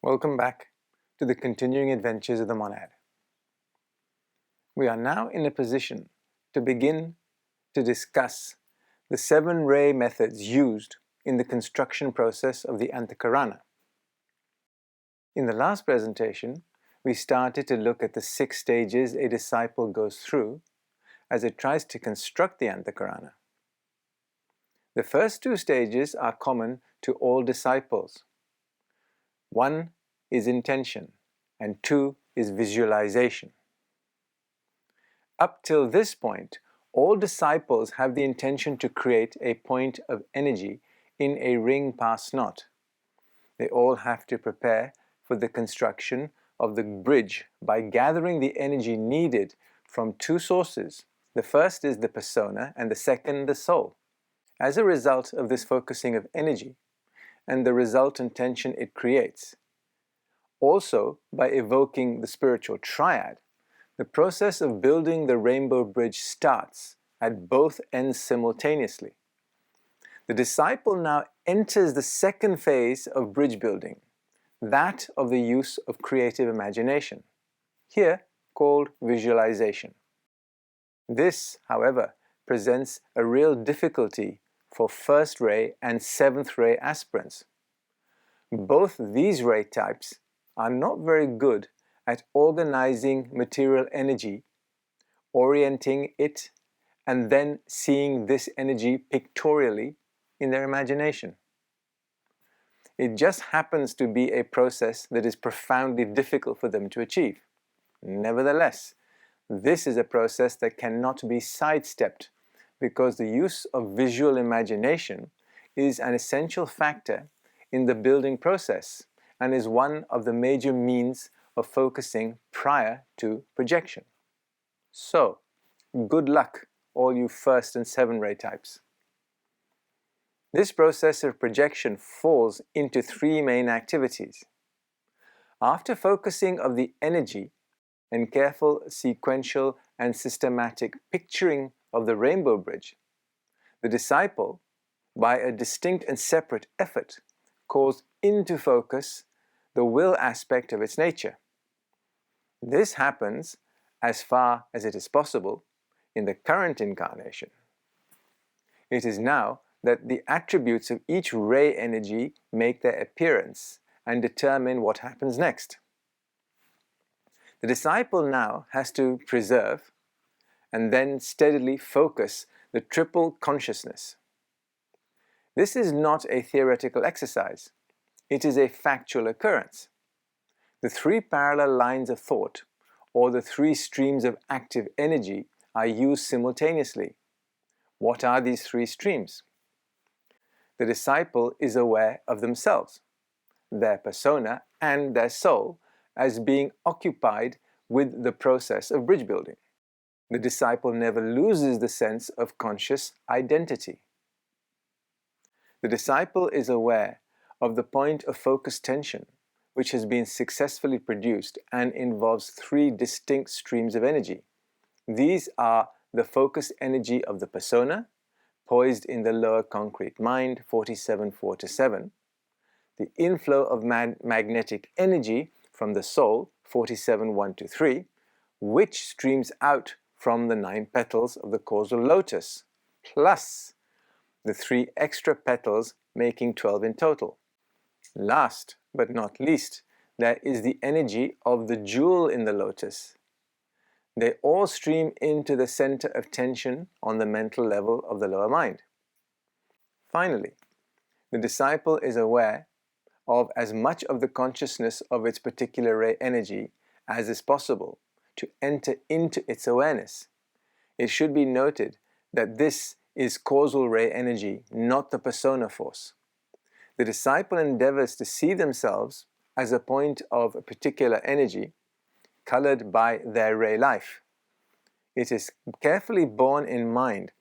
Welcome back to the continuing adventures of the monad. We are now in a position to begin to discuss the 7-ray methods used in the construction process of the Antahkarana. In the last presentation, we started to look at the 6 stages a disciple goes through as it tries to construct the Antahkarana. The first 2 stages are common to all disciples. 1 is intention and 2 is visualization. Up till this point, all disciples have the intention to create a point of energy in a ring past knot. They all have to prepare for the construction of the bridge by gathering the energy needed from 2 sources. The first is the persona and the second the soul. As a result of this focusing of energy and the resultant tension it creates, also by evoking the spiritual triad, the process of building the rainbow bridge starts at both ends simultaneously. The disciple now enters the second phase of bridge building, that of the use of creative imagination, here called visualization. This, however, presents a real difficulty for 1st ray and 7th ray aspirants. Both these ray types are not very good at organizing material energy, orienting it, and then seeing this energy pictorially in their imagination. It just happens to be a process that is profoundly difficult for them to achieve. Nevertheless, this is a process that cannot be sidestepped because the use of visual imagination is an essential factor in the building process and is one of the major means of focusing prior to projection. So, good luck, all you 1st and 7th ray types. This process of projection falls into 3 main activities. After focusing of the energy and careful sequential and systematic picturing of the rainbow bridge, the disciple, by a distinct and separate effort, calls into focus the will aspect of its nature. This happens, as far as it is possible, in the current incarnation. It is now that the attributes of each ray energy make their appearance and determine what happens next. The disciple now has to preserve and then steadily focus the triple consciousness. This is not a theoretical exercise. It is a factual occurrence. The 3 parallel lines of thought, or the 3 streams of active energy, are used simultaneously. What are these 3 streams? The disciple is aware of themselves, their persona, and their soul as being occupied with the process of bridge building. The disciple never loses the sense of conscious identity. The disciple is aware of the point of focus tension, which has been successfully produced and involves 3 distinct streams of energy. These are the focus energy of the persona, poised in the lower concrete mind, 47-4-7, the inflow of magnetic energy from the soul, 47-1-3, which streams out from the 9 petals of the causal lotus, plus the 3 extra petals making 12 in total. Last but not least, there is the energy of the jewel in the lotus. They all stream into the center of tension on the mental level of the lower mind. Finally, the disciple is aware of as much of the consciousness of its particular ray energy as is possible to enter into its awareness. It should be noted that this is causal ray energy, not the persona force. The disciple endeavors to see themselves as a point of a particular energy, colored by their ray life. It is carefully borne in mind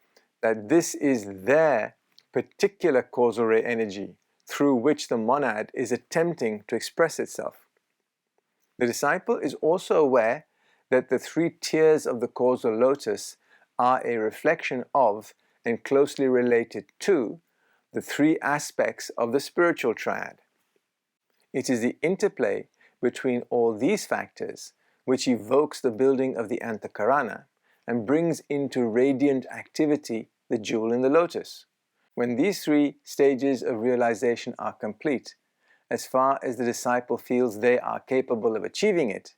that this is their particular causal ray energy through which the monad is attempting to express itself. The disciple is also aware that the 3 tiers of the causal lotus are a reflection of and closely related to the 3 aspects of the spiritual triad. It is the interplay between all these factors which evokes the building of the Antahkarana and brings into radiant activity the jewel in the lotus. When these three stages of realization are complete, as far as the disciple feels they are capable of achieving it,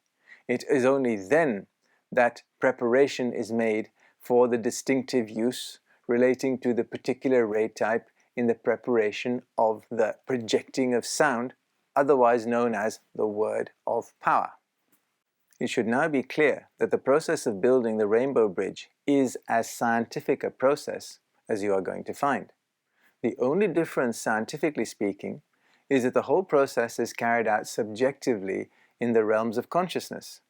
it is only then that preparation is made for the distinctive use relating to the particular ray type in the preparation of the projecting of sound, otherwise known as the word of power. It should now be clear that the process of building the rainbow bridge is as scientific a process as you are going to find. The only difference, scientifically speaking, is that the whole process is carried out subjectively in the realms of consciousness.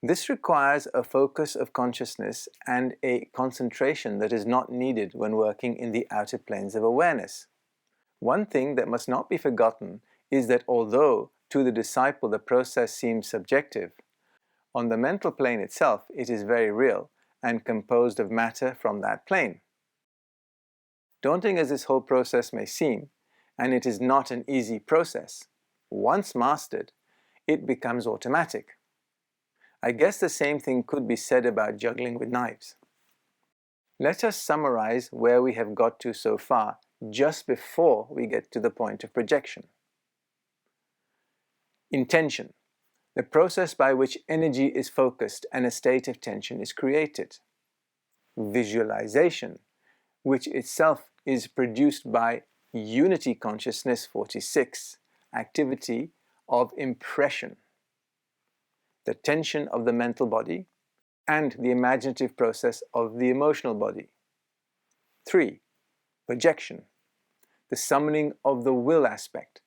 This requires a focus of consciousness and a concentration that is not needed when working in the outer planes of awareness. One thing that must not be forgotten is that although to the disciple the process seems subjective, on the mental plane itself it is very real and composed of matter from that plane. Daunting as this whole process may seem, and it is not an easy process, once mastered, it becomes automatic. I guess the same thing could be said about juggling with knives. Let us summarize where we have got to so far just before we get to the point of projection. Intention, the process by which energy is focused and a state of tension is created. Visualization, which itself is produced by Unity Consciousness 46, activity of impression, the tension of the mental body, and the imaginative process of the emotional body. 3. Projection, the summoning of the will aspect,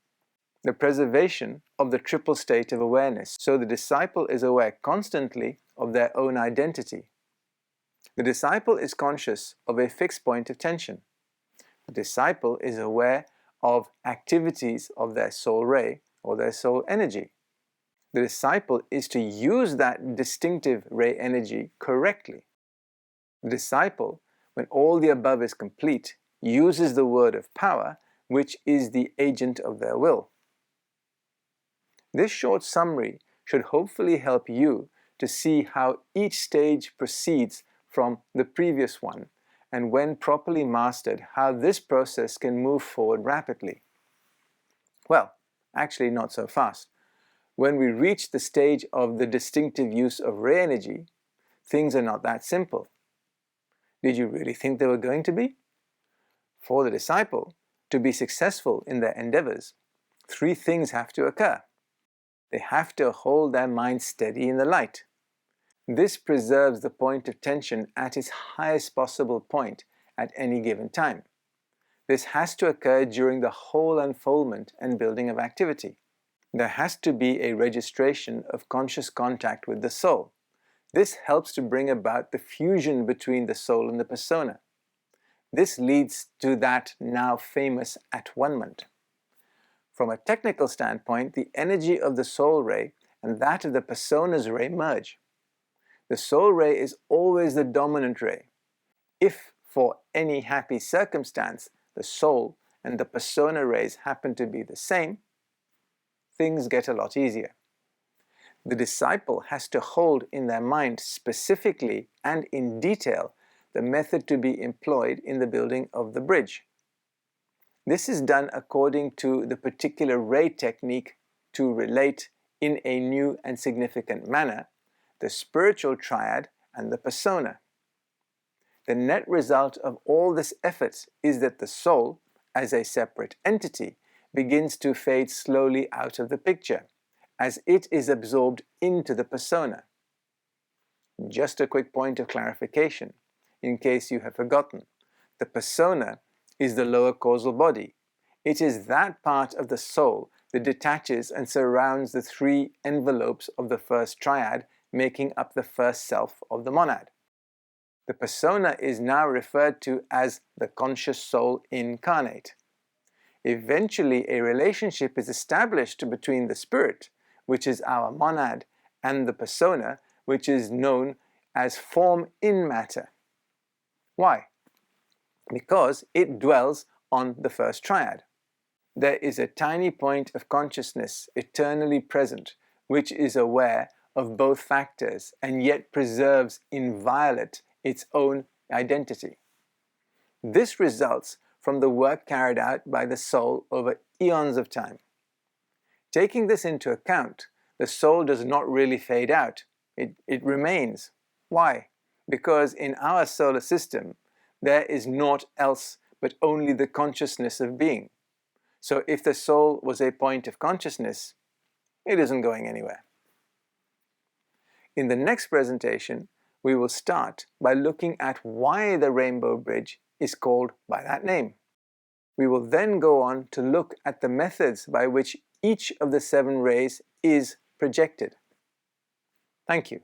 the preservation of the triple state of awareness, so the disciple is aware constantly of their own identity. The disciple is conscious of a fixed point of tension. The disciple is aware of activities of their soul ray or their soul energy. The disciple is to use that distinctive ray energy correctly. The disciple, when all the above is complete, uses the word of power, which is the agent of their will. This short summary should hopefully help you to see how each stage proceeds from the previous one, and when properly mastered, how this process can move forward rapidly. Well, actually not so fast. When we reach the stage of the distinctive use of ray energy, things are not that simple. Did you really think they were going to be? For the disciple to be successful in their endeavors, 3 things have to occur. They have to hold their mind steady in the light. This preserves the point of tension at its highest possible point at any given time. This has to occur during the whole unfoldment and building of activity. There has to be a registration of conscious contact with the soul. This helps to bring about the fusion between the soul and the persona. This leads to that now famous at-one-ment. From a technical standpoint, the energy of the soul ray and that of the persona's ray merge. The soul ray is always the dominant ray. If, for any happy circumstance, the soul and the persona rays happen to be the same, things get a lot easier. The disciple has to hold in their mind specifically and in detail the method to be employed in the building of the bridge. This is done according to the particular ray technique to relate in a new and significant manner the spiritual triad and the persona. The net result of all this effort is that the soul, as a separate entity, begins to fade slowly out of the picture, as it is absorbed into the persona. Just a quick point of clarification, in case you have forgotten. The persona is the lower causal body. It is that part of the soul that detaches and surrounds the 3 envelopes of the first triad, making up the first self of the monad. The persona is now referred to as the conscious soul incarnate. Eventually, a relationship is established between the spirit, which is our monad, and the persona, which is known as form in matter. Why? Because it dwells on the first triad. there is a tiny point of consciousness eternally present, which is aware of both factors and yet preserves inviolate its own identity. This results from the work carried out by the soul over eons of time. Taking this into account, the soul does not really fade out. It remains. Why? Because in our solar system, there is naught else but only the consciousness of being. So if the soul was a point of consciousness, it isn't going anywhere. In the next presentation, we will start by looking at why the Rainbow Bridge is called by that name. We will then go on to look at the methods by which each of the 7 rays is projected. Thank you.